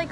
like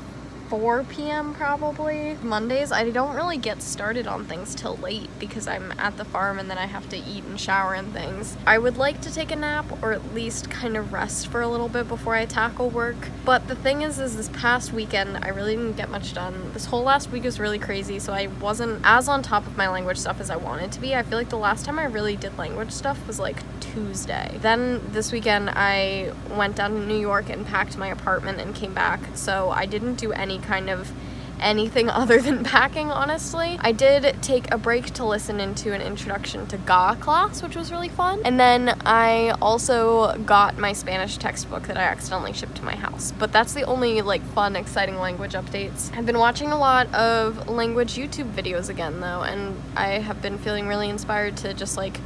4 p.m. probably. Mondays, I don't really get started on things till late because I'm at the farm and then I have to eat and shower and things. I would like to take a nap or at least kind of rest for a little bit before I tackle work. But the thing is this past weekend, I really didn't get much done. This whole last week was really crazy, so I wasn't as on top of my language stuff as I wanted to be. I feel like the last time I really did language stuff was like Tuesday. Then this weekend, I went down to New York and packed my apartment and came back, so I didn't do any kind of anything other than packing, honestly. I did take a break to listen into an introduction to Ga class, which was really fun. And then I also got my Spanish textbook that I accidentally shipped to my house. But that's the only like fun, exciting language updates. I've been watching a lot of language YouTube videos again though, and I have been feeling really inspired to just like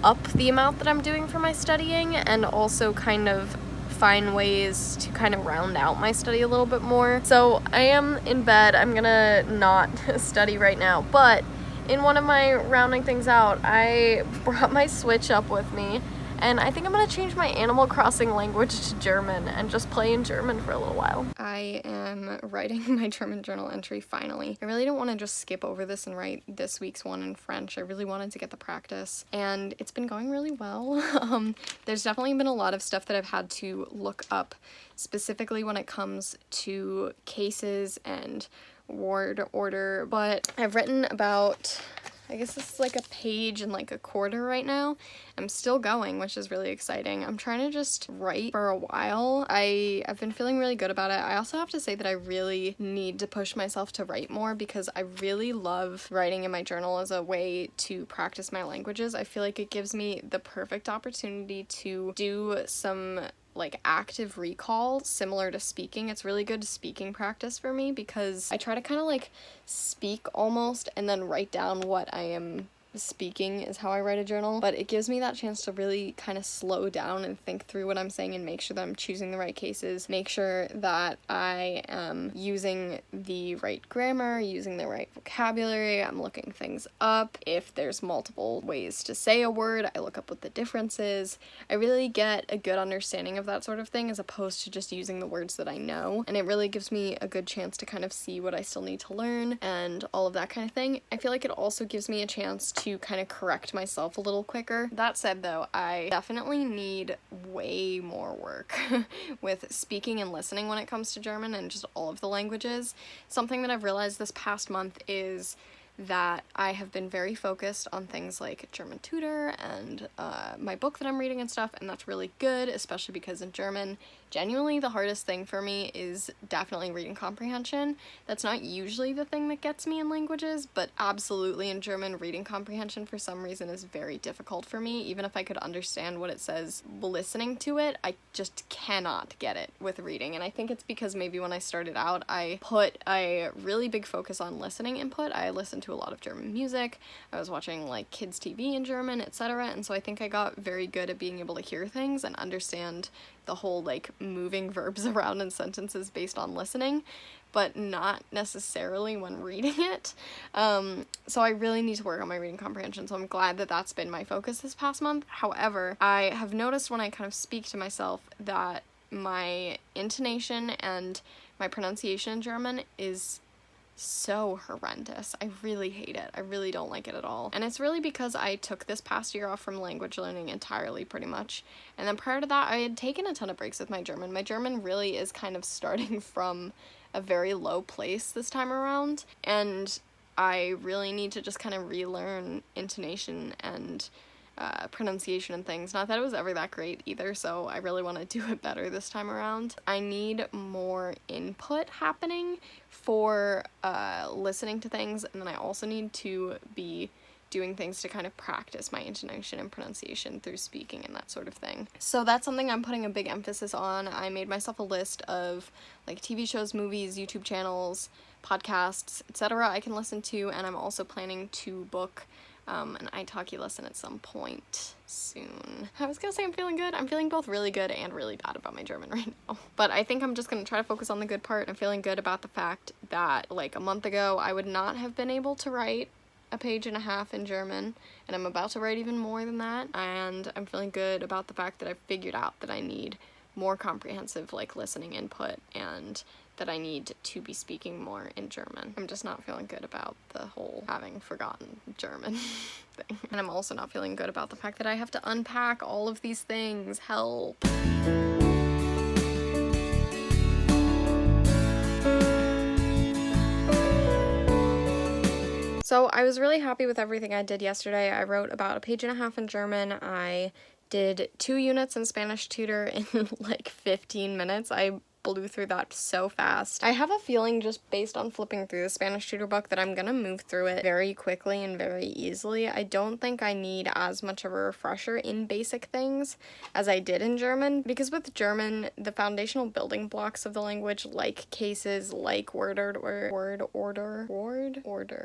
up the amount that I'm doing for my studying and also kind of find ways to kind of round out my study a little bit more. So I am in bed. I'm gonna not study right now, but in one of my rounding things out, I brought my Switch up with me, and I think I'm gonna change my Animal Crossing language to German and just play in German for a little while. I am writing my German journal entry finally. I really don't want to just skip over this and write this week's one in French. I really wanted to get the practice, and it's been going really well. There's definitely been a lot of stuff that I've had to look up, specifically when it comes to cases and word order, but I've written about, I guess this is like a page and like a quarter right now. I'm still going, which is really exciting. I'm trying to just write for a while. I've been feeling really good about it. I also have to say that I really need to push myself to write more because I really love writing in my journal as a way to practice my languages. I feel like it gives me the perfect opportunity to do some like active recall similar to speaking. It's really good speaking practice for me because I try to kind of like speak almost and then write down what I am speaking is how I write a journal, but it gives me that chance to really kind of slow down and think through what I'm saying and make sure that I'm choosing the right cases, make sure that I am using the right grammar, using the right vocabulary, I'm looking things up. If there's multiple ways to say a word, I look up what the difference is. I really get a good understanding of that sort of thing as opposed to just using the words that I know, and it really gives me a good chance to kind of see what I still need to learn and all of that kind of thing. I feel like it also gives me a chance to kind of correct myself a little quicker. That said though, I definitely need way more work with speaking and listening when it comes to German and just all of the languages. Something that I've realized this past month is that I have been very focused on things like German tutor and my book that I'm reading and stuff, and that's really good, especially because in German, genuinely the hardest thing for me is definitely reading comprehension. That's not usually the thing that gets me in languages, but absolutely in German, reading comprehension for some reason is very difficult for me. Even if I could understand what it says listening to it, I just cannot get it with reading, and I think it's because maybe when I started out, I put a really big focus on listening input. I listened to a lot of German music, I was watching like kids TV in German, etc., and so I think I got very good at being able to hear things and understand the whole like moving verbs around in sentences based on listening, but not necessarily when reading it. So I really need to work on my reading comprehension, so I'm glad that that's been my focus this past month. However, I have noticed when I kind of speak to myself that my intonation and my pronunciation in German is so horrendous. I really hate it. I really don't like it at all. And it's really because I took this past year off from language learning entirely, pretty much. And then prior to that, I had taken a ton of breaks with my German. My German really is kind of starting from a very low place this time around, and I really need to just kind of relearn intonation and pronunciation and things. Not that it was ever that great either, so I really want to do it better this time around. I need more input happening for listening to things, and then I also need to be doing things to kind of practice my intonation and pronunciation through speaking and that sort of thing. So that's something I'm putting a big emphasis on. I made myself a list of like TV shows, movies, YouTube channels, podcasts, etc. I can listen to, and I'm also planning to book an Italki lesson at some point soon. I was gonna say I'm feeling good. I'm feeling both really good and really bad about my German right now. But I think I'm just gonna try to focus on the good part. I'm feeling good about the fact that like a month ago I would not have been able to write a page and a half in German, and I'm about to write even more than that, and I'm feeling good about the fact that I've figured out that I need more comprehensive like listening input and that I need to be speaking more in German. I'm just not feeling good about the whole having forgotten German thing. And I'm also not feeling good about the fact that I have to unpack all of these things. Help. So I was really happy with everything I did yesterday. I wrote about a page and a half in German. I did 2 units in Spanish tutor in like 15 minutes. I blew through that so fast. I have a feeling, just based on flipping through the Spanish tutor book, that I'm gonna move through it very quickly and very easily. I don't think I need as much of a refresher in basic things as I did in German, because with German, the foundational building blocks of the language, like cases, like word order,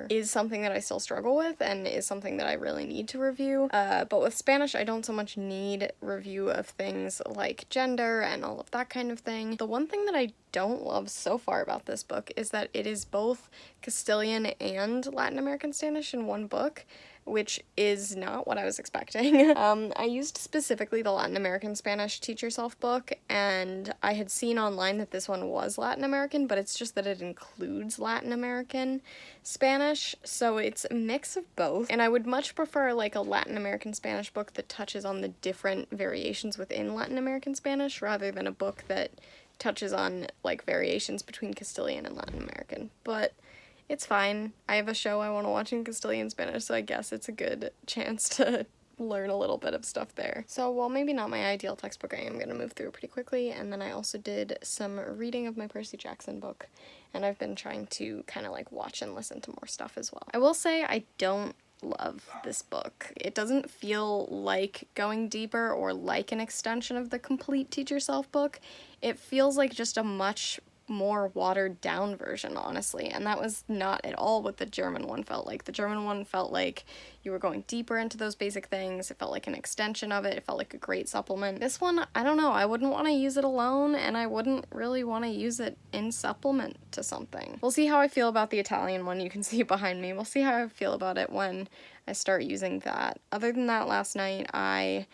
is something that I still struggle with and is something that I really need to review. But with Spanish, I don't so much need review of things like gender and all of that kind of thing. The one thing that I don't love so far about this book is that it is both Castilian and Latin American Spanish in one book, which is not what I was expecting. I used specifically the Latin American Spanish Teach Yourself book, and I had seen online that this one was Latin American, but it's just that it includes Latin American Spanish, so it's a mix of both, and I would much prefer like a Latin American Spanish book that touches on the different variations within Latin American Spanish rather than a book that touches on like variations between Castilian and Latin American, but it's fine. I have a show I want to watch in Castilian Spanish, so I guess it's a good chance to learn a little bit of stuff there. So while maybe not my ideal textbook, I am going to move through it pretty quickly, and then I also did some reading of my Percy Jackson book, and I've been trying to kind of like watch and listen to more stuff as well. I will say I don't love this book. It doesn't feel like going deeper or like an extension of the complete Teach Yourself book. It feels like just a much more watered down version, honestly, and that was not at all what the German one felt like. The German one felt like you were going deeper into those basic things. It felt like an extension of it. It felt like a great supplement. This one, I don't know, I wouldn't want to use it alone, and I wouldn't really want to use it in supplement to something. We'll see how I feel about the Italian one. You can see it behind me. We'll see how I feel about it when I start using that. Other than that, last night I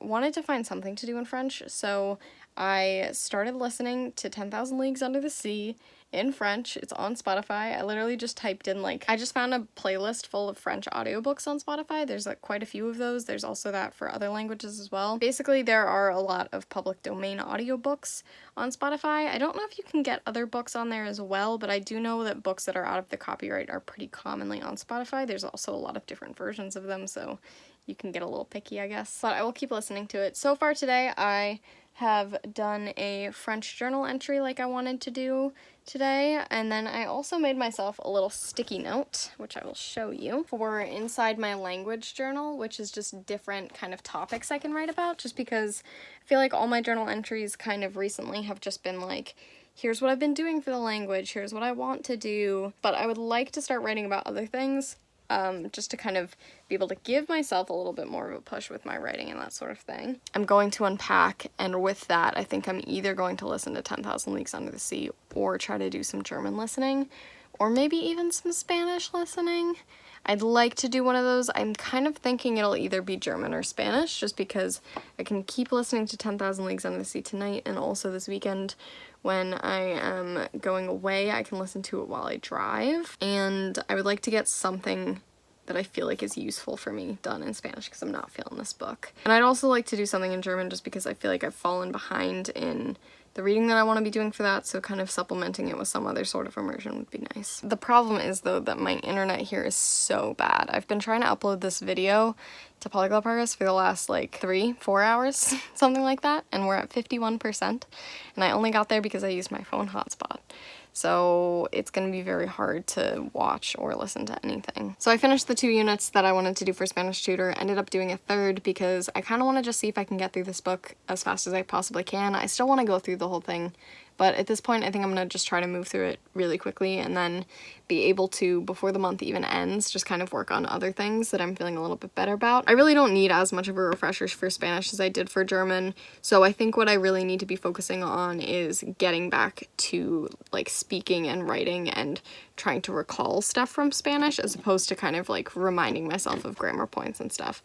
wanted to find something to do in French, so I started listening to 10,000 Leagues Under the Sea in French. It's on Spotify. I literally just typed in, like, I just found a playlist full of French audiobooks on Spotify. There's like quite a few of those. There's also that for other languages as well. Basically, there are a lot of public domain audiobooks on Spotify. I don't know if you can get other books on there as well, but I do know that books that are out of the copyright are pretty commonly on Spotify. There's also a lot of different versions of them, so you can get a little picky, I guess. But I will keep listening to it. So far today, I have done a French journal entry like I wanted to do today, and then I also made myself a little sticky note, which I will show you, for inside my language journal, which is just different kind of topics I can write about, just because I feel like all my journal entries kind of recently have just been like, here's what I've been doing for the language, here's what I want to do, but I would like to start writing about other things, just to kind of be able to give myself a little bit more of a push with my writing and that sort of thing. I'm going to unpack, and with that, I think I'm either going to listen to 10,000 Leagues Under the Sea or try to do some German listening, or maybe even some Spanish listening. I'd like to do one of those. I'm kind of thinking it'll either be German or Spanish, just because I can keep listening to 10,000 Leagues Under the Sea tonight, and also this weekend when I am going away, I can listen to it while I drive, and I would like to get something that I feel like is useful for me done in Spanish, because I'm not feeling this book. And I'd also like to do something in German, just because I feel like I've fallen behind in the reading that I want to be doing for that, so kind of supplementing it with some other sort of immersion would be nice. The problem is, though, that my internet here is so bad. I've been trying to upload this video to Polyglot Progress for the last, like, 3-4 hours, something like that, and we're at 51%, and I only got there because I used my phone hotspot. So it's going to be very hard to watch or listen to anything. So I finished the 2 units that I wanted to do for Spanish tutor, ended up doing a third because I kind of want to just see if I can get through this book as fast as I possibly can. I still want to go through the whole thing, but at this point I think I'm going to just try to move through it really quickly and then be able to, before the month even ends, just kind of work on other things that I'm feeling a little bit better about. I really don't need as much of a refresher for Spanish as I did for German, so I think what I really need to be focusing on is getting back to like speaking and writing and trying to recall stuff from Spanish, as opposed to kind of like reminding myself of grammar points and stuff,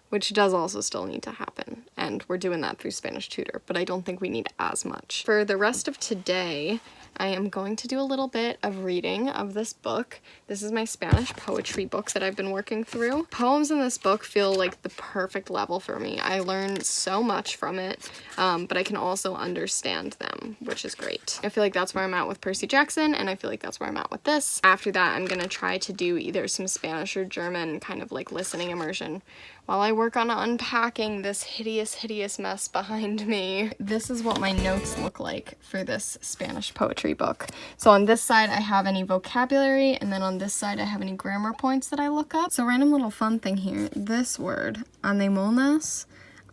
which does also still need to happen, and we're doing that through Spanish tutor, but I don't think we need as much. For the rest of today, I am going to do a little bit of reading of this book. This is my Spanish poetry book that I've been working through. Poems in this book feel like the perfect level for me. I learned so much from it, but I can also understand them, which is great. I feel like that's where I'm at with Percy Jackson, and I feel like that's where I'm at with this. After that, I'm gonna try to do either some Spanish or German kind of like listening immersion while I work on unpacking this hideous mess behind me. This is what my notes look like for this Spanish poetry book. So on this side I have any vocabulary, and then on this side I have any grammar points that I look up. So random little fun thing here, this word, anemonas,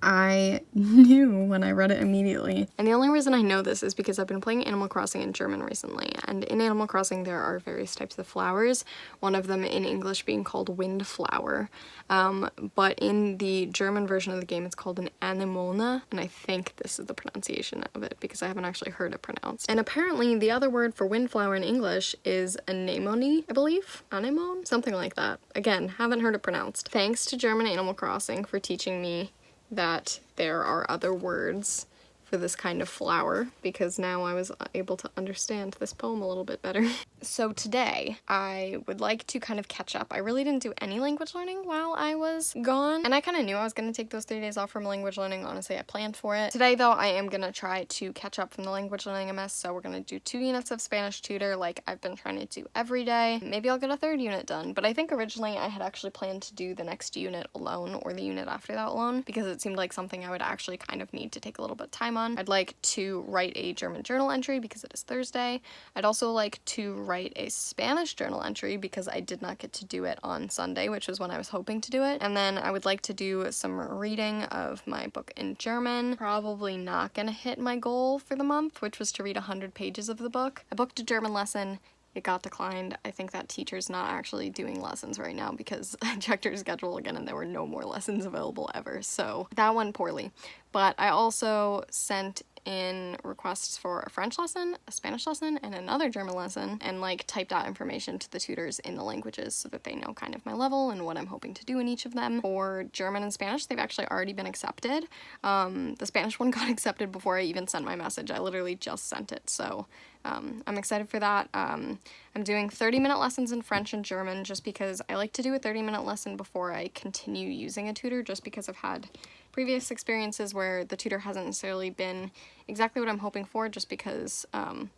I knew when I read it immediately. And the only reason I know this is because I've been playing Animal Crossing in German recently, and in Animal Crossing there are various types of flowers, one of them in English being called windflower, but in the German version of the game it's called an anemone, and I think this is the pronunciation of it because I haven't actually heard it pronounced. And apparently the other word for windflower in English is anemone, I believe? Anemone? Something like that. Again, haven't heard it pronounced. Thanks to German Animal Crossing for teaching me that there are other words for this kind of flower, because now I was able to understand this poem a little bit better. So today, I would like to kind of catch up. I really didn't do any language learning while I was gone, and I kind of knew I was going to take those 3 days off from language learning. Honestly, I planned for it. Today, though, I am going to try to catch up from the language learning MS, so we're going to do 2 units of Spanish tutor like I've been trying to do every day. Maybe I'll get a 3rd unit done, but I think originally I had actually planned to do the next unit alone, or the unit after that alone, because it seemed like something I would actually kind of need to take a little bit of time on. I'd like to write a German journal entry because it is Thursday. I'd also like to write a Spanish journal entry because I did not get to do it on Sunday, which was when I was hoping to do it. And then I would like to do some reading of my book in German. Probably not gonna hit my goal for the month, which was to read 100 pages of the book. I booked a German lesson. It got declined. I think that teacher's not actually doing lessons right now because I checked her schedule again and there were no more lessons available ever. So that went poorly. But I also sent in requests for a French lesson, a Spanish lesson, and another German lesson, and like typed out information to the tutors in the languages so that they know kind of my level and what I'm hoping to do in each of them. For German and Spanish, they've actually already been accepted. The Spanish one got accepted before I even sent my message. I literally just sent it, so I'm excited for that. I'm doing 30-minute lessons in French and German just because I like to do a 30-minute lesson before I continue using a tutor, just because I've had previous experiences where the tutor hasn't necessarily been exactly what I'm hoping for, just because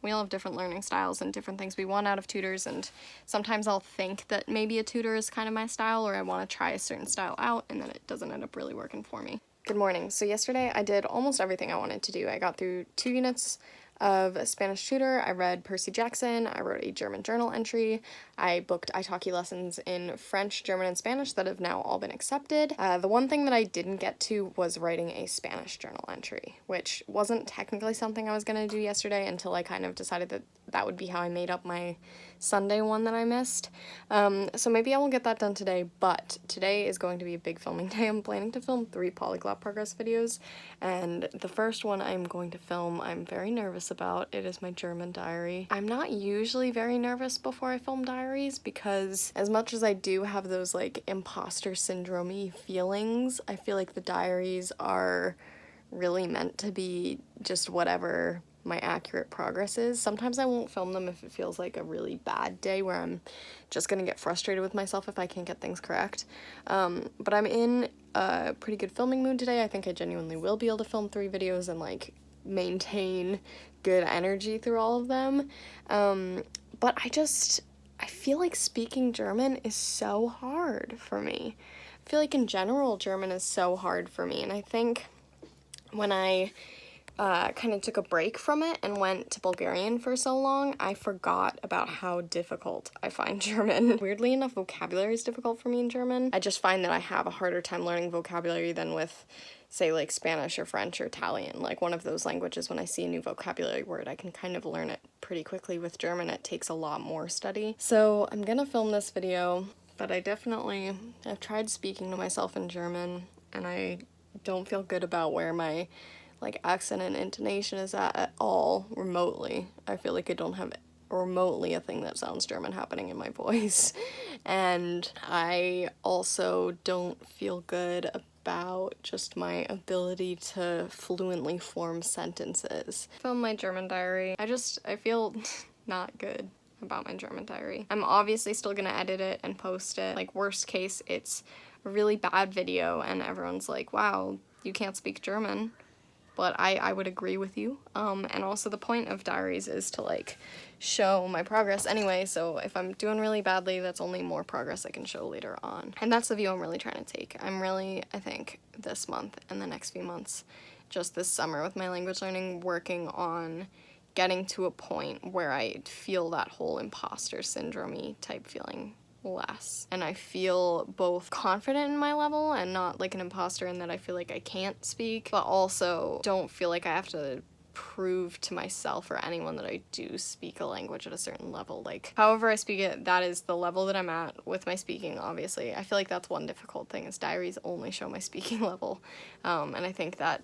we all have different learning styles and different things we want out of tutors, and sometimes I'll think that maybe a tutor is kind of my style, or I want to try a certain style out, and then it doesn't end up really working for me. Good morning. So yesterday I did almost everything I wanted to do. I got through 2 units of Spanish tutor, I read Percy Jackson, I wrote a German journal entry, I booked Italki lessons in French, German, and Spanish that have now all been accepted. The one thing that I didn't get to was writing a Spanish journal entry, which wasn't technically something I was going to do yesterday until I kind of decided that that would be how I made up my Sunday one that I missed. So maybe I will get that done today, but today is going to be a big filming day. I'm planning to film 3 polyglot progress videos, and the first one I'm going to film I'm very nervous about. It is my German diary. I'm not usually very nervous before I film diaries because as much as I do have those like imposter syndrome-y feelings, I feel like the diaries are really meant to be just whatever my accurate progress is. Sometimes I won't film them if it feels like a really bad day where I'm just gonna get frustrated with myself if I can't get things correct. But I'm in a pretty good filming mood today. I think I genuinely will be able to film 3 videos and like maintain good energy through all of them. But I feel like speaking German is so hard for me. I feel like in general German is so hard for me, and I think when I kind of took a break from it and went to Bulgarian for so long, I forgot about how difficult I find German. Weirdly enough, vocabulary is difficult for me in German. I just find that I have a harder time learning vocabulary than with, say, like Spanish or French or Italian. Like one of those languages, when I see a new vocabulary word, I can kind of learn it pretty quickly. With German, it takes a lot more study. So I'm gonna film this video, but I've tried speaking to myself in German, and I don't feel good about where my like accent and intonation is at all remotely. I feel like I don't have remotely a thing that sounds German happening in my voice. And I also don't feel good about just my ability to fluently form sentences. Film my German diary. I feel not good about my German diary. I'm obviously still gonna edit it and post it. Like, worst case, it's a really bad video and everyone's like, wow, you can't speak German. But I would agree with you. And also the point of diaries is to, like, show my progress anyway, so if I'm doing really badly, that's only more progress I can show later on. And that's the view I'm really trying to take. I'm really, I think, this month and the next few months, just this summer with my language learning, working on getting to a point where I feel that whole imposter syndrome-y type feeling less. And I feel both confident in my level and not like an imposter in that I feel like I can't speak, but also don't feel like I have to prove to myself or anyone that I do speak a language at a certain level. Like, however I speak it, that is the level that I'm at with my speaking, obviously. I feel like that's one difficult thing, is diaries only show my speaking level. And I think that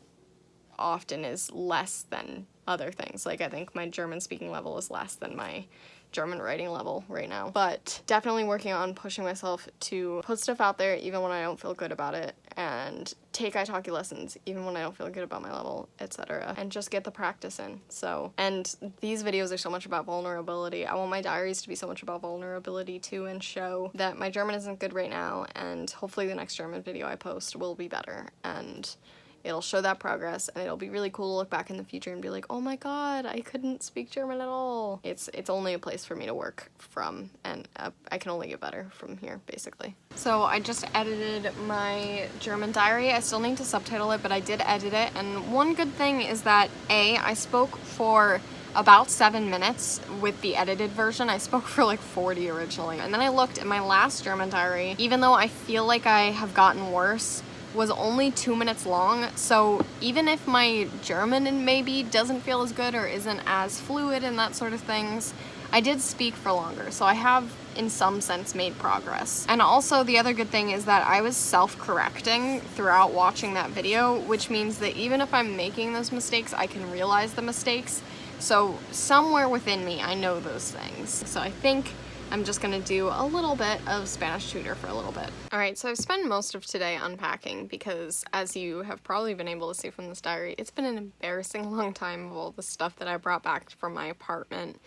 often is less than other things. Like, I think my German speaking level is less than my German writing level right now, but definitely working on pushing myself to put stuff out there even when I don't feel good about it, and take Italki lessons even when I don't feel good about my level, etc., and just get the practice in. So, and these videos are so much about vulnerability. I want my diaries to be so much about vulnerability too, and show that my German isn't good right now, and hopefully the next German video I post will be better, and it'll show that progress, and it'll be really cool to look back in the future and be like, oh my god, I couldn't speak German at all. It's only a place for me to work from, and I can only get better from here, basically. So I just edited my German diary. I still need to subtitle it, but I did edit it, and one good thing is that I spoke for about 7 minutes with the edited version. I spoke for like 40 originally, and then I looked at my last German diary. Even though I feel like I have gotten worse, was only 2 minutes long, so even if my German maybe doesn't feel as good or isn't as fluid and that sort of things, I did speak for longer, so I have in some sense made progress. And also the other good thing is that I was self-correcting throughout watching that video, which means that even if I'm making those mistakes, I can realize the mistakes. So somewhere within me, I know those things. So I think I'm just gonna do a little bit of Spanish tutor for a little bit. Alright, so I've spent most of today unpacking because, as you have probably been able to see from this diary, it's been an embarrassing long time of all the stuff that I brought back from my apartment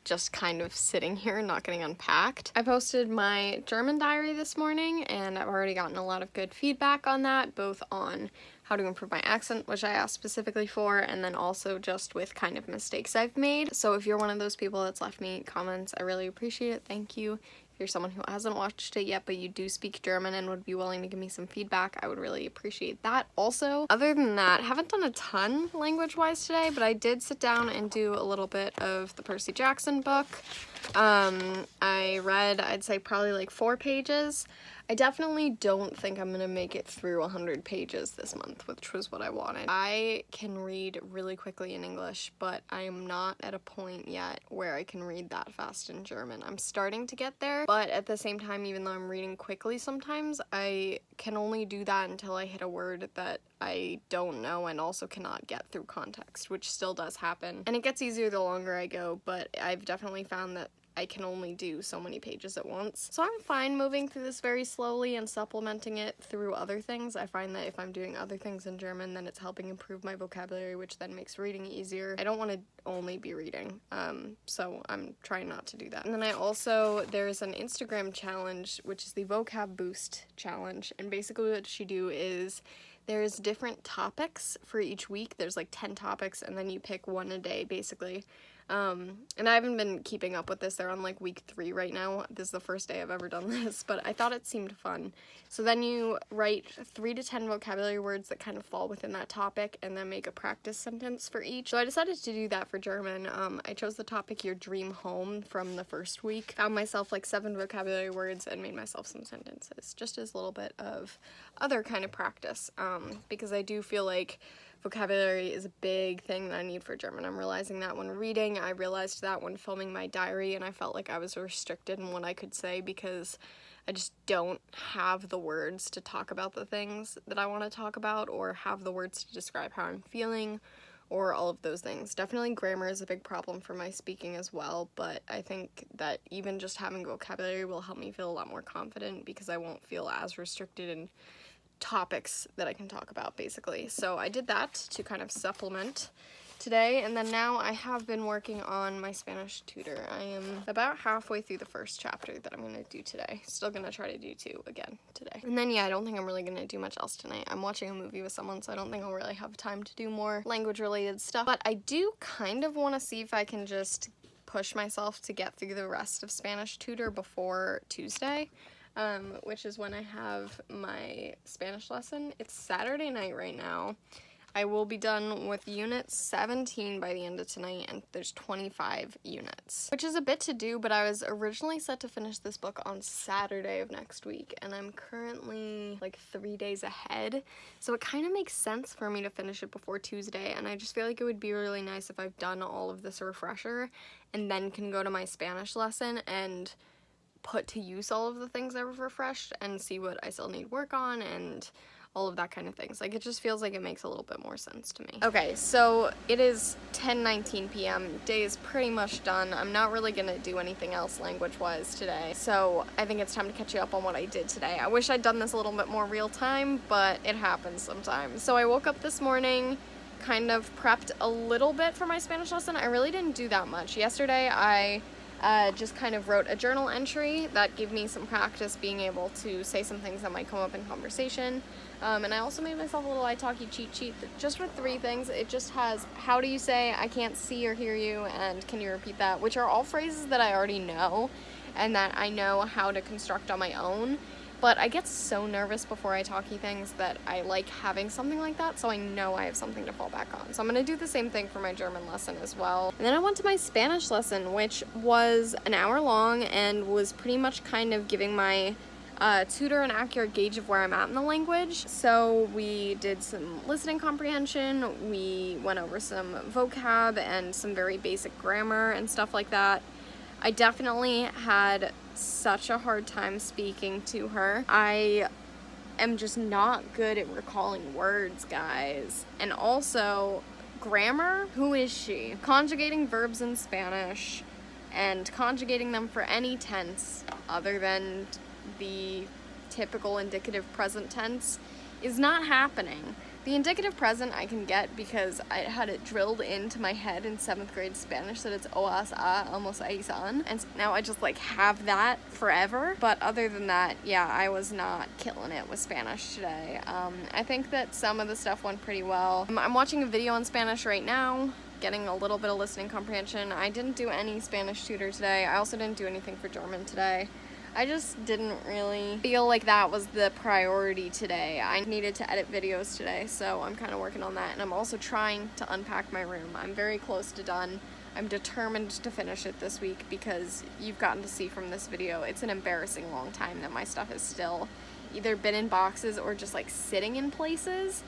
just kind of sitting here not getting unpacked. I posted my German diary this morning, and I've already gotten a lot of good feedback on that, both on how to improve my accent, which I asked specifically for, and then also just with kind of mistakes I've made. So if you're one of those people that's left me comments, I really appreciate it. Thank you. If you're someone who hasn't watched it yet, but you do speak German and would be willing to give me some feedback, I would really appreciate that also. Other than that, I haven't done a ton language-wise today, but I did sit down and do a little bit of the Percy Jackson book. I read, I'd say probably like 4 pages. I definitely don't think I'm gonna make it through 100 pages this month, which was what I wanted. I can read really quickly in English, but I am not at a point yet where I can read that fast in German. I'm starting to get there, but at the same time, even though I'm reading quickly sometimes, I can only do that until I hit a word that I don't know and also cannot get through context, which still does happen. And it gets easier the longer I go, but I've definitely found that I can only do so many pages at once. So I'm fine moving through this very slowly and supplementing it through other things. I find that if I'm doing other things in German, then it's helping improve my vocabulary, which then makes reading easier. I don't want to only be reading, so I'm trying not to do that. And then there's an Instagram challenge, which is the Vocab Boost challenge, and basically what you do is there's different topics for each week. There's like 10 topics, and then you pick one a day, basically. And I haven't been keeping up with this. They're on like week 3 right now. This is the first day I've ever done this, but I thought it seemed fun. So then you write 3 to 10 vocabulary words that kind of fall within that topic, and then make a practice sentence for each. So I decided to do that for German. I chose the topic Your Dream Home from the first week. Found myself like 7 vocabulary words and made myself some sentences, just as a little bit of other kind of practice, because I do feel like vocabulary is a big thing that I need for German. I'm realizing that when reading. I realized that when filming my diary, and I felt like I was restricted in what I could say because I just don't have the words to talk about the things that I want to talk about, or have the words to describe how I'm feeling, or all of those things. Definitely grammar is a big problem for my speaking as well, but I think that even just having vocabulary will help me feel a lot more confident because I won't feel as restricted in topics that I can talk about, basically. So I did that to kind of supplement today, and then now I have been working on my Spanish tutor. I am about halfway through the first chapter that I'm going to do today. Still going to try to do 2 again today. And then, yeah, I don't think I'm really going to do much else tonight. I'm watching a movie with someone, so I don't think I'll really have time to do more language-related stuff. But I do kind of want to see if I can just push myself to get through the rest of Spanish tutor before Tuesday. Which is when I have my Spanish lesson. It's Saturday night right now. I will be done with unit 17 by the end of tonight, and there's 25 units, which is a bit to do, but I was originally set to finish this book on Saturday of next week, and I'm currently like 3 days ahead, so it kind of makes sense for me to finish it before Tuesday, and I just feel like it would be really nice if I've done all of this refresher and then can go to my Spanish lesson and put to use all of the things I've refreshed and see what I still need work on and all of that kind of things. Like, it just feels like it makes a little bit more sense to me. Okay, so it is 10:19 p.m. Day is pretty much done. I'm not really gonna do anything else language-wise today, so I think it's time to catch you up on what I did today. I wish I'd done this a little bit more real time, but it happens sometimes. So I woke up this morning, kind of prepped a little bit for my Spanish lesson. I really didn't do that much. Yesterday, I just kind of wrote a journal entry that gave me some practice being able to say some things that might come up in conversation. And I also made myself a little Italki cheat sheet just with 3 things. It just has, how do you say, I can't see or hear you, and can you repeat that, which are all phrases that I already know and that I know how to construct on my own. But I get so nervous before I talkie things that I like having something like that, so I know I have something to fall back on. So I'm gonna do the same thing for my German lesson as well. And then I went to my Spanish lesson, which was an hour long and was pretty much kind of giving my tutor an accurate gauge of where I'm at in the language. So we did some listening comprehension, we went over some vocab and some very basic grammar and stuff like that. I definitely had such a hard time speaking to her. I am just not good at recalling words, guys. And also, grammar, who is she? Conjugating verbs in Spanish and conjugating them for any tense other than the typical indicative present tense is not happening. The indicative present I can get because I had it drilled into my head in 7th grade Spanish that it's oas a almost aisan, and now I just like have that forever. But other than that, yeah, I was not killing it with Spanish today. I think that some of the stuff went pretty well. I'm watching a video in Spanish right now, getting a little bit of listening comprehension. I didn't do any Spanish tutor today. I also didn't do anything for German today. I just didn't really feel like that was the priority today. I needed to edit videos today, so I'm kind of working on that. And I'm also trying to unpack my room. I'm very close to done. I'm determined to finish it this week because you've gotten to see from this video, it's an embarrassing long time that my stuff has still either been in boxes or just like sitting in places,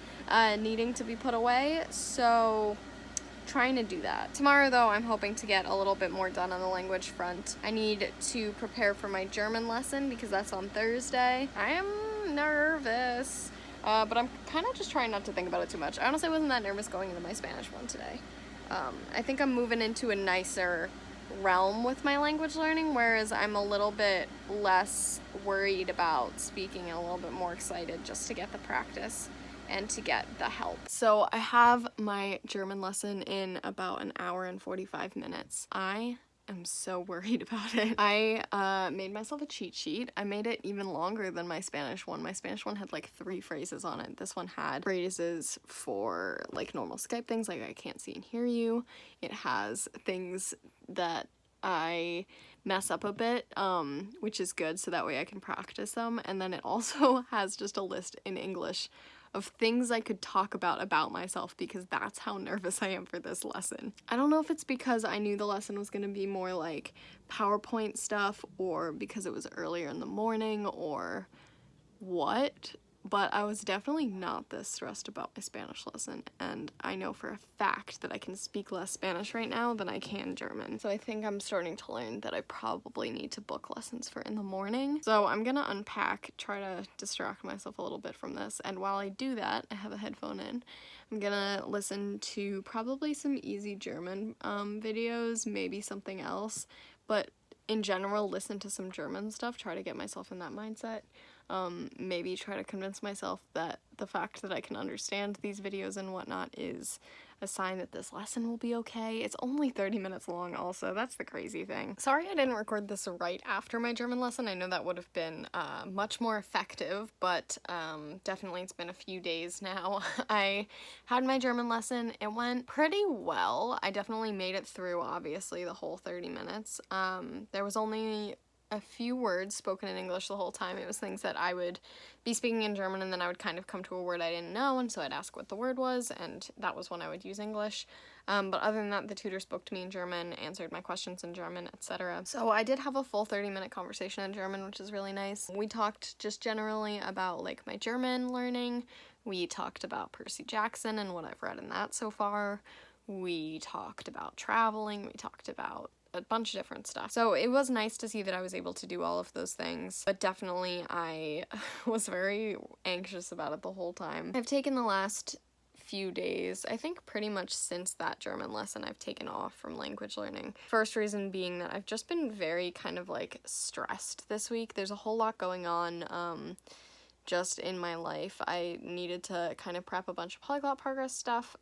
needing to be put away. So trying to do that. Tomorrow though, I'm hoping to get a little bit more done on the language front. I need to prepare for my German lesson because that's on Thursday. I am nervous, but I'm kind of just trying not to think about it too much. I honestly wasn't that nervous going into my Spanish one today. I think I'm moving into a nicer realm with my language learning, whereas I'm a little bit less worried about speaking and a little bit more excited just to get the practice and to get the help. So I have my German lesson in about an hour and 45 minutes. I am so worried about it. I made myself a cheat sheet. I made it even longer than my Spanish one. My Spanish one had like 3 phrases on it. This one had phrases for like normal Skype things, like I can't see and hear you. It has things that I mess up a bit, which is good, so that way I can practice them. And then it also has just a list in English of things I could talk about myself, because that's how nervous I am for this lesson. I don't know if it's because I knew the lesson was gonna be more like PowerPoint stuff, or because it was earlier in the morning, or what, but I was definitely not this stressed about my Spanish lesson, and I know for a fact that I can speak less Spanish right now than I can German. So I think I'm starting to learn that I probably need to book lessons for in the morning. So I'm gonna unpack, try to distract myself a little bit from this, and while I do that, I have a headphone in. I'm gonna listen to probably some easy German videos, maybe something else, but in general, listen to some German stuff, try to get myself in that mindset. maybe try to convince myself that the fact that I can understand these videos and whatnot is a sign that this lesson will be okay. It's only 30 minutes long also, that's the crazy thing. Sorry I didn't record this right after my German lesson. I know that would have been much more effective, but definitely it's been a few days now. I had my German lesson. It went pretty well. I definitely made it through, obviously, the whole 30 minutes. There was only a few words spoken in English the whole time. It was things that I would be speaking in German and then I would kind of come to a word I didn't know, and so I'd ask what the word was, and that was when I would use English. But other than that, the tutor spoke to me in German, answered my questions in German, etc. So I did have a full 30-minute conversation in German, which is really nice. We talked just generally about like my German learning. We talked about Percy Jackson and what I've read in that so far. We talked about traveling. We talked about a bunch of different stuff. So it was nice to see that I was able to do all of those things, but definitely I was very anxious about it the whole time. I've taken the last few days, I think pretty much since that German lesson, I've taken off from language learning. First reason being that I've just been very kind of like stressed this week. There's a whole lot going on just in my life. I needed to kind of prep a bunch of polyglot progress stuff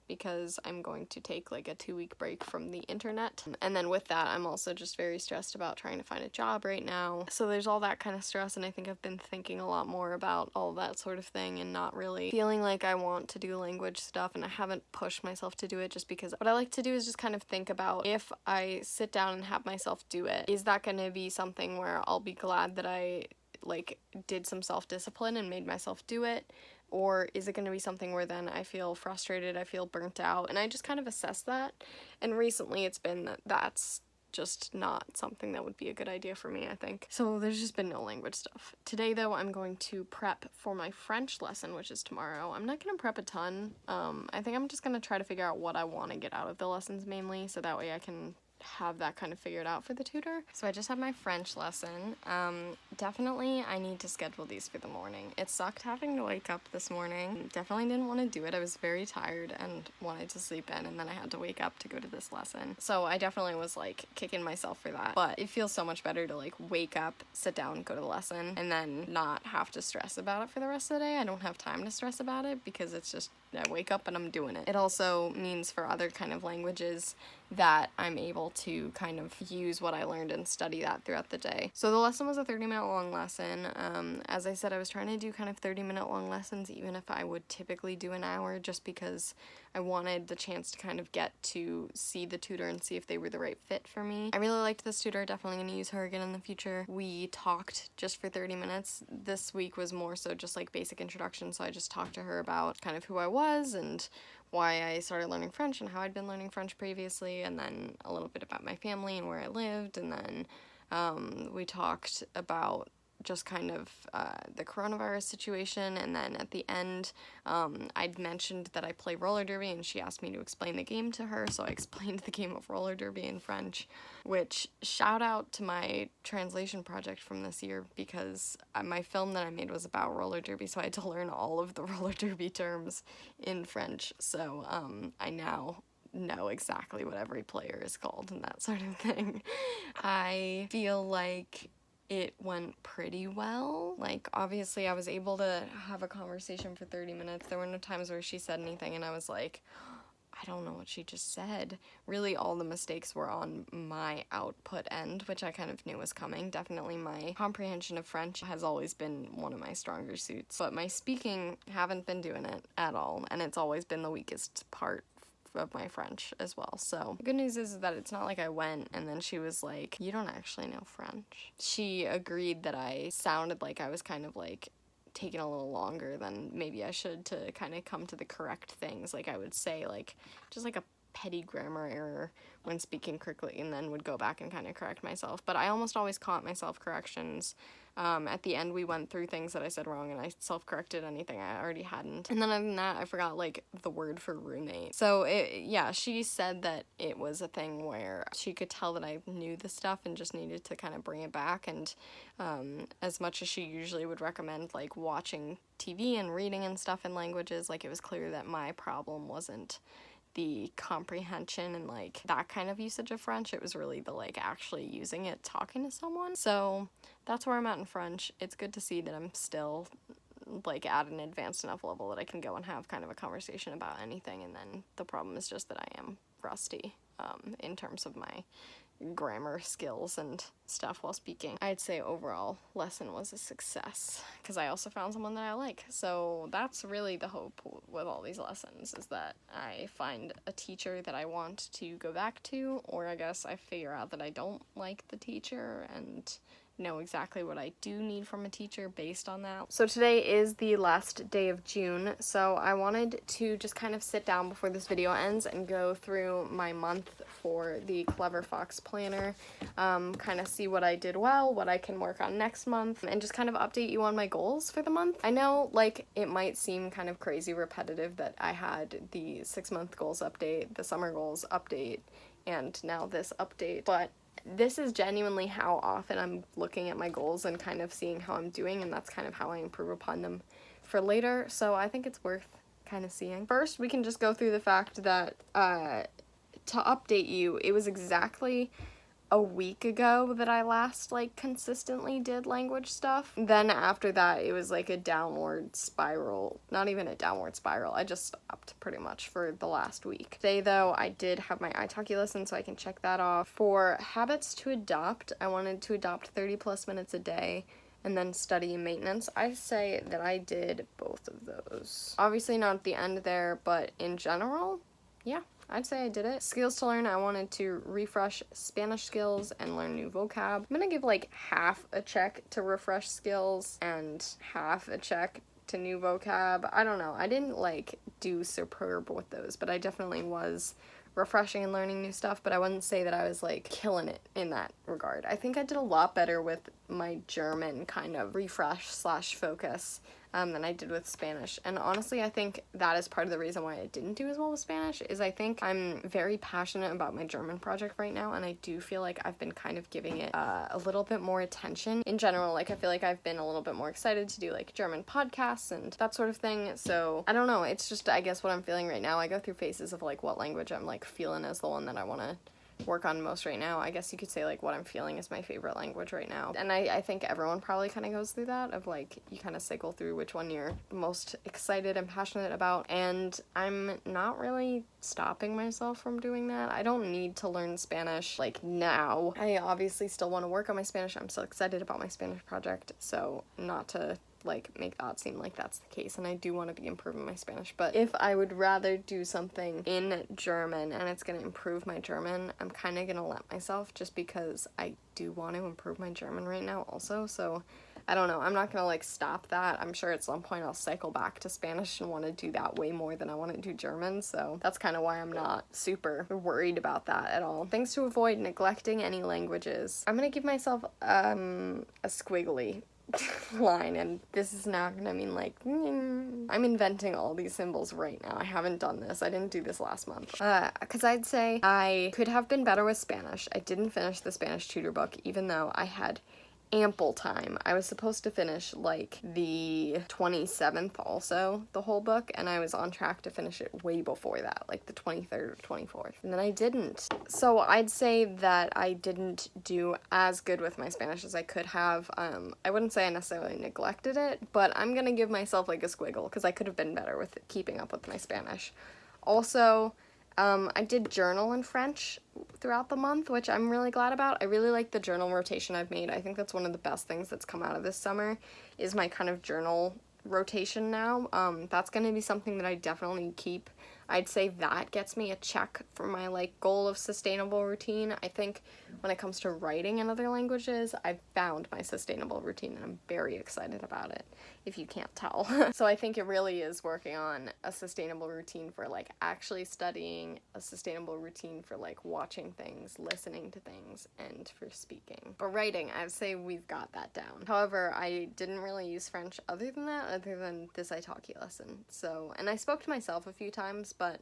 because I'm going to take like a 2-week break from the internet. And then with that, I'm also just very stressed about trying to find a job right now. So there's all that kind of stress, and I think I've been thinking a lot more about all that sort of thing and not really feeling like I want to do language stuff, and I haven't pushed myself to do it just because what I like to do is just kind of think about, if I sit down and have myself do it, is that going to be something where I'll be glad that I like did some self-discipline and made myself do it, or is it going to be something where then I feel frustrated, I feel burnt out, and I just kind of assess that. And recently it's been that that's just not something that would be a good idea for me, I think. So there's just been no language stuff. Today though, I'm going to prep for my French lesson, which is tomorrow. I'm not going to prep a ton. I think I'm just going to try to figure out what I want to get out of the lessons mainly, so that way I can have that kind of figured out for the tutor. So I just had my French lesson. Definitely I need to schedule these for the morning. It sucked having to wake up this morning. Definitely didn't want to do it. I was very tired and wanted to sleep in, and then I had to wake up to go to this lesson. So I definitely was like kicking myself for that. But it feels so much better to like wake up, sit down, go to the lesson, and then not have to stress about it for the rest of the day. I don't have time to stress about it because it's just, I wake up and I'm doing it. It also means for other kind of languages that I'm able to kind of use what I learned and study that throughout the day. So the lesson was a 30-minute long lesson. As I said, I was trying to do kind of 30-minute long lessons, even if I would typically do an hour, just because I wanted the chance to kind of get to see the tutor and see if they were the right fit for me. I really liked this tutor, definitely going to use her again in the future. We talked just for 30 minutes. This week was more so just like basic introduction, so I just talked to her about kind of who I was and why I started learning French and how I'd been learning French previously, and then a little bit about my family and where I lived, and then we talked about just kind of the coronavirus situation, and then at the end I'd mentioned that I play roller derby, and she asked me to explain the game to her, so I explained the game of roller derby in French, which shout out to my translation project from this year, because my film that I made was about roller derby, so I had to learn all of the roller derby terms in French, so I now know exactly what every player is called and that sort of thing. I feel like it went pretty well. Like, obviously I was able to have a conversation for 30 minutes. There were no times where she said anything and I was like, I don't know what she just said. Really, all the mistakes were on my output end, which I kind of knew was coming. Definitely my comprehension of French has always been one of my stronger suits, but my speaking, haven't been doing it at all, and it's always been the weakest part of my French as well. So the good news is that it's not like I went and then she was like, you don't actually know French. She agreed that I sounded like I was kind of like taking a little longer than maybe I should to kind of come to the correct things. Like I would say like just like a petty grammar error when speaking quickly, and then would go back and kind of correct myself. But I almost always caught myself corrections. At the end, we went through things that I said wrong, and I self-corrected anything I already hadn't. And then other than that, I forgot, like, the word for roommate. So, yeah, she said that it was a thing where she could tell that I knew the stuff and just needed to kind of bring it back. And as much as she usually would recommend, like, watching TV and reading and stuff in languages, like, it was clear that my problem wasn't the comprehension and like that kind of usage of French. It was really the like actually using it, talking to someone. So that's where I'm at in French. It's good to see that I'm still like at an advanced enough level that I can go and have kind of a conversation about anything, and then the problem is just that I am rusty in terms of my grammar skills and stuff while speaking. I'd say overall lesson was a success because I also found someone that I like. So that's really the hope with all these lessons, is that I find a teacher that I want to go back to, or I guess I figure out that I don't like the teacher and know exactly what I do need from a teacher based on that. So today is the last day of June, so I wanted to just kind of sit down before this video ends and go through my month for the Clever Fox Planner, kind of see what I did well, what I can work on next month, and just kind of update you on my goals for the month. I know, like, it might seem kind of crazy repetitive that I had the 6-month goals update, the summer goals update, and now this update, but this is genuinely how often I'm looking at my goals and kind of seeing how I'm doing, and that's kind of how I improve upon them for later, so I think it's worth kind of seeing. First, we can just go through the fact that, to update you, it was exactly a week ago that I last, like, consistently did language stuff. Then after that, it was, like, a downward spiral. Not even a downward spiral. I just stopped pretty much for the last week. Today, though, I did have my Italki lesson, so I can check that off. For habits to adopt, I wanted to adopt 30 plus minutes a day and then study maintenance. I say that I did both of those. Obviously not at the end there, but in general, yeah, I'd say I did it. Skills to learn, I wanted to refresh Spanish skills and learn new vocab. I'm gonna give like half a check to refresh skills and half a check to new vocab. I don't know. I didn't like do superb with those, but I definitely was refreshing and learning new stuff, but I wouldn't say that I was like killing it in that regard. I think I did a lot better with my German kind of refresh / focus than I did with Spanish. And honestly, I think that is part of the reason why I didn't do as well with Spanish, is I think I'm very passionate about my German project right now, and I do feel like I've been kind of giving it a little bit more attention. In general, like, I feel like I've been a little bit more excited to do, like, German podcasts and that sort of thing, so I don't know, it's just, I guess, what I'm feeling right now. I go through phases of, like, what language I'm, like, feeling as the one that I want to work on most right now. I guess you could say, like, what I'm feeling is my favorite language right now. And I think everyone probably kind of goes through that, of, like, you kind of cycle through which one you're most excited and passionate about, and I'm not really stopping myself from doing that. I don't need to learn Spanish, like, now. I obviously still want to work on my Spanish. I'm so excited about my Spanish project, so not to like make that seem like that's the case, and I do want to be improving my Spanish, but if I would rather do something in German and it's going to improve my German, I'm kind of going to let myself, just because I do want to improve my German right now also, so I don't know, I'm not going to like stop that. I'm sure at some point I'll cycle back to Spanish and want to do that way more than I want to do German, so that's kind of why I'm not super worried about that at all. Things to avoid: neglecting any languages. I'm going to give myself a squiggly line, and this is not gonna mean like I'm inventing all these symbols right now. I haven't done this. I didn't do this last month. Because I'd say I could have been better with Spanish. I didn't finish the Spanish tutor book, even though I had ample time. I was supposed to finish like the 27th also, the whole book, and I was on track to finish it way before that, like the 23rd or 24th, and then I didn't. So I'd say that I didn't do as good with my Spanish as I could have. I wouldn't say I necessarily neglected it, but I'm gonna give myself like a squiggle, because I could have been better with keeping up with my Spanish. Also, I did journal in French throughout the month, which I'm really glad about. I really like the journal rotation I've made. I think that's one of the best things that's come out of this summer, is my kind of journal rotation now. That's going to be something that I definitely keep. I'd say that gets me a check for my like goal of sustainable routine. I think when it comes to writing in other languages, I've found my sustainable routine, and I'm very excited about it, if you can't tell. So I think it really is working on a sustainable routine for like actually studying, a sustainable routine for like watching things, listening to things, and for speaking. But writing, I'd say we've got that down. However, I didn't really use French other than that, other than this Italki lesson. So, and I spoke to myself a few times, but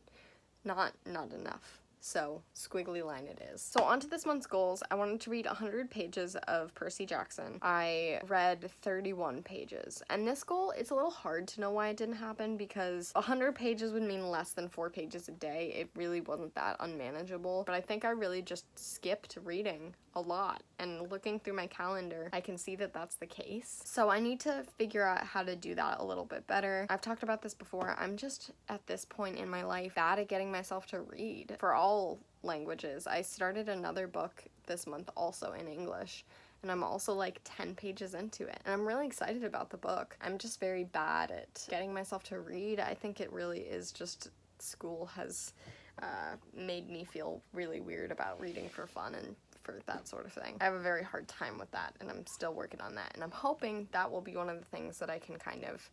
not enough. So squiggly line it is. So on to this month's goals. I wanted to read 100 pages of Percy Jackson. I read 31 pages. And this goal, it's a little hard to know why it didn't happen because 100 pages would mean less than 4 pages a day. It really wasn't that unmanageable. But I think I really just skipped reading a lot, and looking through my calendar I can see that that's the case. So I need to figure out how to do that a little bit better. I've talked about this before. I'm just at this point in my life bad at getting myself to read for all languages. I started another book this month also in English, and I'm also like 10 pages into it, and I'm really excited about the book. I'm just very bad at getting myself to read. I think it really is just school has made me feel really weird about reading for fun and for that sort of thing. I have a very hard time with that, and I'm still working on that, and I'm hoping that will be one of the things that I can kind of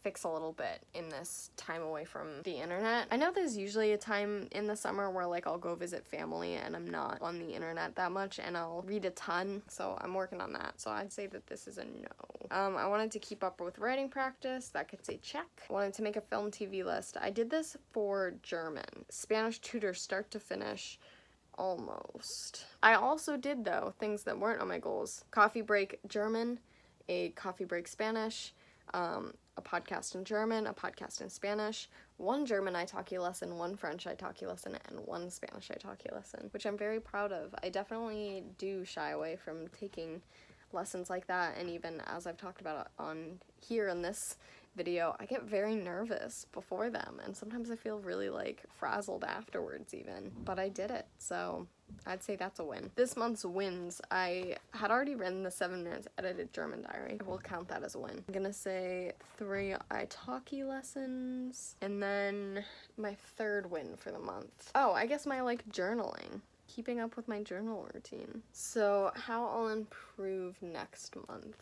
fix a little bit in this time away from the internet. I know there's usually a time in the summer where like I'll go visit family and I'm not on the internet that much and I'll read a ton, so I'm working on that. So I'd say that this is a no. I wanted to keep up with writing practice. That could say check. I wanted to make a film TV list. I did this for German. Spanish tutor start to finish. Almost. I also did, though, things that weren't on my goals. Coffee break German, a coffee break Spanish, a podcast in German, a podcast in Spanish, one German Italki lesson, one French Italki lesson, and one Spanish Italki lesson, which I'm very proud of. I definitely do shy away from taking lessons like that, and even as I've talked about on here in this video, I get very nervous before them, and sometimes I feel really like frazzled afterwards even, but I did it, so I'd say that's a win. This month's wins, I had already written the 7 minutes edited German diary. I will count that as a win. I'm gonna say 3 Italki lessons, and then my 3rd win for the month. Oh, I guess my like journaling. Keeping up with my journal routine. So how I'll improve next month.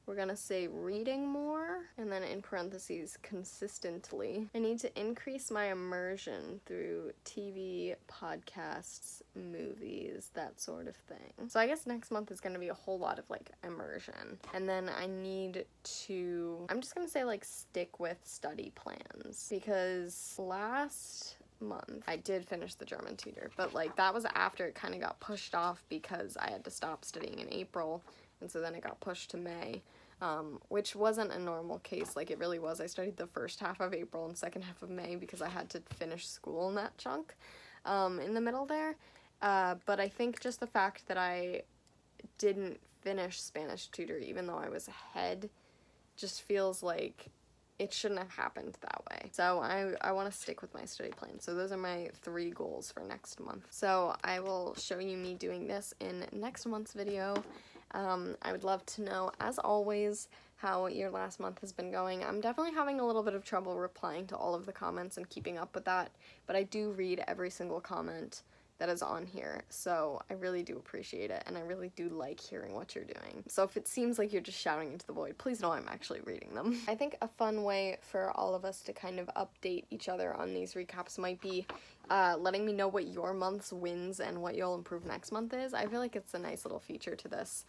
We're gonna say reading more, and then in parentheses, consistently. I need to increase my immersion through TV, podcasts, movies, that sort of thing. So I guess next month is gonna be a whole lot of like immersion. And then I need to, I'm just gonna say like stick with study plans, because last month I did finish the German tutor, but like that was after it kind of got pushed off because I had to stop studying in April, and so then it got pushed to May, which wasn't a normal case. Like it really was. I studied the first half of April and second half of May because I had to finish school in that chunk in the middle there, but I think just the fact that I didn't finish Spanish tutor even though I was ahead just feels like it shouldn't have happened that way. So I want to stick with my study plan. So those are my 3 goals for next month. So I will show you me doing this in next month's video. I would love to know, as always, how your last month has been going. I'm definitely having a little bit of trouble replying to all of the comments and keeping up with that, but I do read every single comment that is on here, so I really do appreciate it, and I really do like hearing what you're doing. So if it seems like you're just shouting into the void, please know I'm actually reading them. I think a fun way for all of us to kind of update each other on these recaps might be letting me know what your month's wins and what you'll improve next month is. I feel like it's a nice little feature to this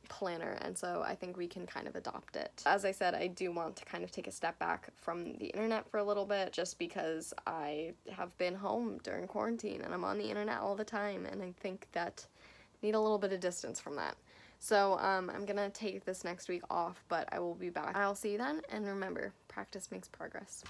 planner, and so I think we can kind of adopt it. As I said, I do want to kind of take a step back from the internet for a little bit, just because I have been home during quarantine and I'm on the internet all the time, and I think that I need a little bit of distance from that. So I'm gonna take this next week off, but I will be back. I'll see you then, and remember, practice makes progress.